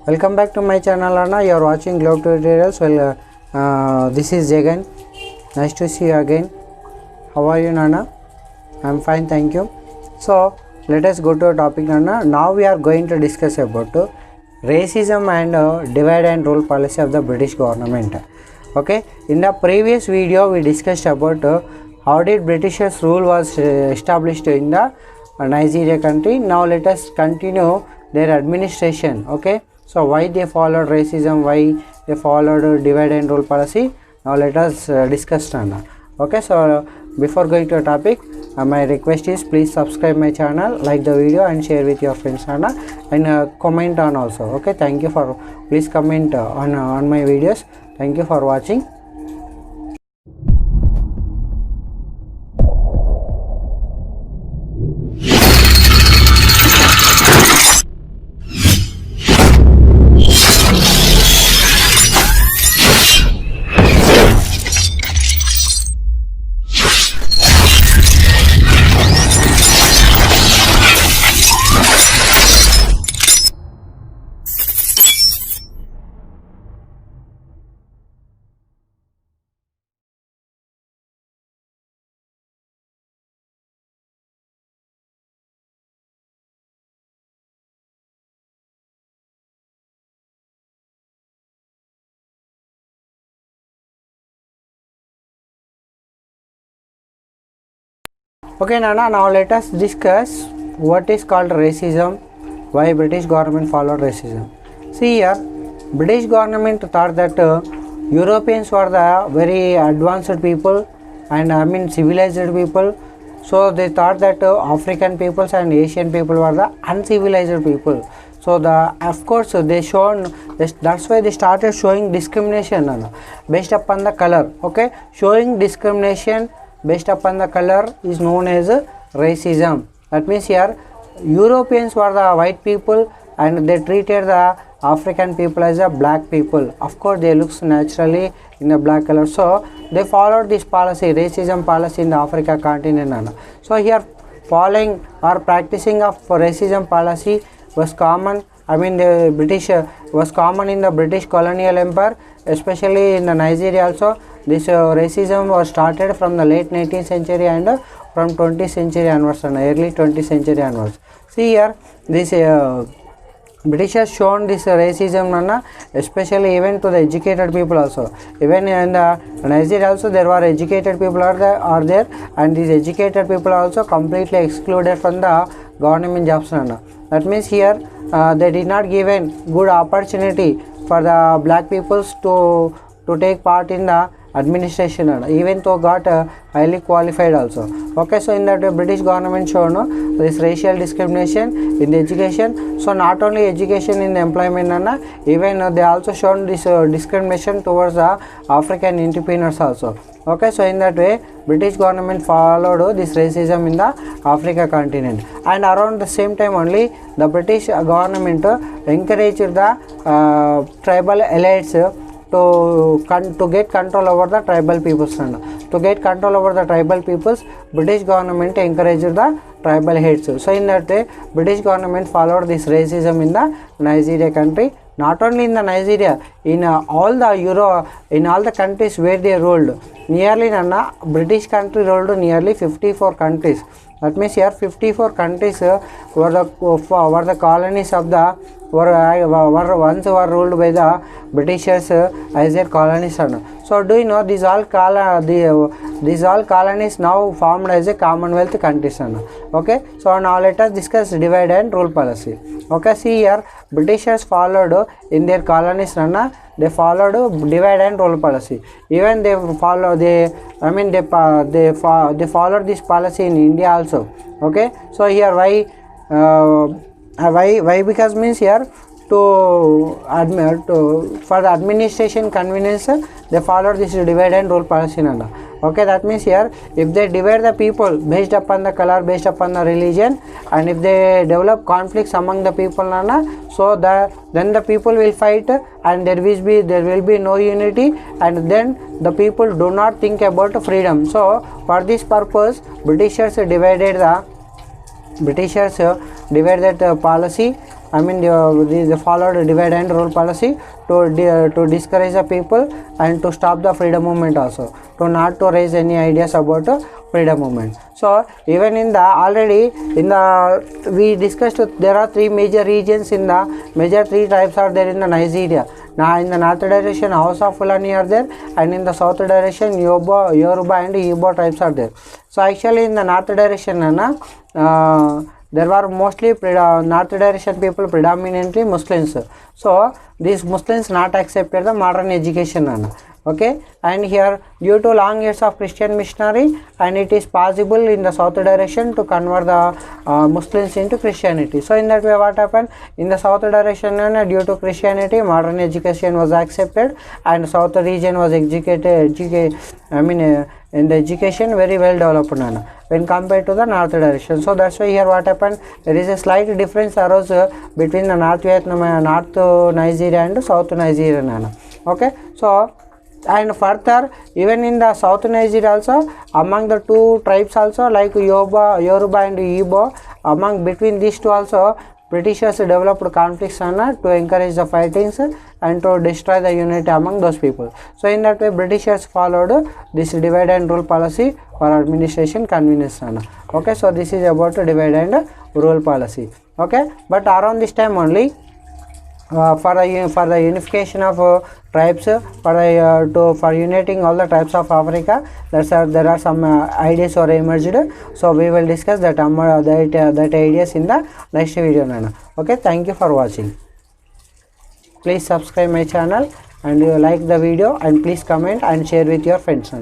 Welcome back to my channel, Anna. You are watching Globe Tutorials. Well, this is JAGAN. Nice to see you again. How are you, Nana? I'm fine, thank you. So let us go to a topic, Nana. Now we are going to discuss about racism and divide and rule policy of the British government. Okay, in the previous video we discussed about how did Britishers rule was established in the Nigeria country. Now let us continue their administration. Okay, so why they followed racism, why they followed divide and rule policy. Now let us discuss, Nana. Okay, so before going to a topic, my request is please subscribe my channel, like the video and share with your friends, Nana, and comment on also. Okay, thank you for please comment on my videos. Thank you for watching. Okay, Nana, now let us discuss what is called racism, why British government followed racism. See here, British government thought that Europeans were the very advanced people and civilized people. So they thought that African peoples and Asian people were the uncivilized people. So of course they shown this, that's why they started showing discrimination, Nana, based upon the color. Okay, showing discrimination based upon the color is known as racism. That means here Europeans were the white people and they treated the African people as a black people. Of course they looks naturally in a black color, so they followed this policy, racism policy, in the Africa continent. So here following or practicing of racism policy was common. The British was common in the British colonial empire, especially in the Nigeria also. This racism was started from the late 19th century and from 20th century onwards and early 20th century onwards. See here, this British has shown this racism, Nana, especially even to the educated people also. Even in the Nigeria also there were educated people are there, and these educated people are also completely excluded from the government jobs, Nana. That means here they did not give a good opportunity for the black peoples to take part in the administration, even though got highly qualified also. Okay, so in that British government shown this racial discrimination in the education. So not only education, in the employment, even they also shown this discrimination towards the African entrepreneurs also. Okay, so in that way British government followed this racism in the Africa continent, and around the same time only the British government encouraged the tribal elites to get control over the tribal peoples. To get control over the tribal peoples, British government encouraged the tribal heads. So in that way British government followed this racism in the Nigeria country. Not only in the Nigeria, in all the countries where they ruled, nearly British country ruled nearly 54 countries. That means here 54 countries were the colonies of the once were ruled by the Britishers as their colonies. So do you know these all colonies now formed as a Commonwealth countries. Okay, so now let us discuss divide and rule policy. Okay, see here Britishers followed in their colonies, they followed divide and rule policy. Even they followed this policy in India also. Okay, so here why because means here for the administration convenience they followed this divide and rule policy. Okay, that means here if they divide the people based upon the color, based upon the religion, and if they develop conflicts among the people, so then the people will fight and there will be no unity, and then the people do not think about freedom. So for this purpose Britishers divided the policy they followed divide and rule policy to discourage the people and to stop the freedom movement also, to not to raise any ideas about freedom movement. So even in the already in the we discussed, there are three major regions in the major three tribes are there in the Nigeria. Now in the north direction House of Fulani are there, and in the south direction Yoruba and Igbo tribes are there. So actually in the north direction there were mostly north direction people, predominantly Muslims. So these Muslims not accepted the modern education. Okay, and here due to long years of Christian missionary, and it is possible in the south direction to convert the Muslims into Christianity. So in that way what happened, in the south direction due to Christianity modern education was accepted, and south region was in the education very well developed when compared to the north direction. So that's why here what happened, there is a slight difference arose between the north Vietnam, north Nigeria and south Nigeria. Okay, so and further even in the south Nigeria also, among the two tribes also, like Yoruba and Igbo, among between these two also Britishers developed conflicts to encourage the fightings and to destroy the unity among those people. So in that way Britishers followed this divide and rule policy for administration convenience. Okay, so this is about divide and rule policy. Okay, but around this time only for the unification of tribes, for uniting all the tribes of Africa, there are some ideas or emerged. So we will discuss that ideas in the next video. Okay, thank you for watching. Please subscribe my channel and like the video, and please comment and share with your friends.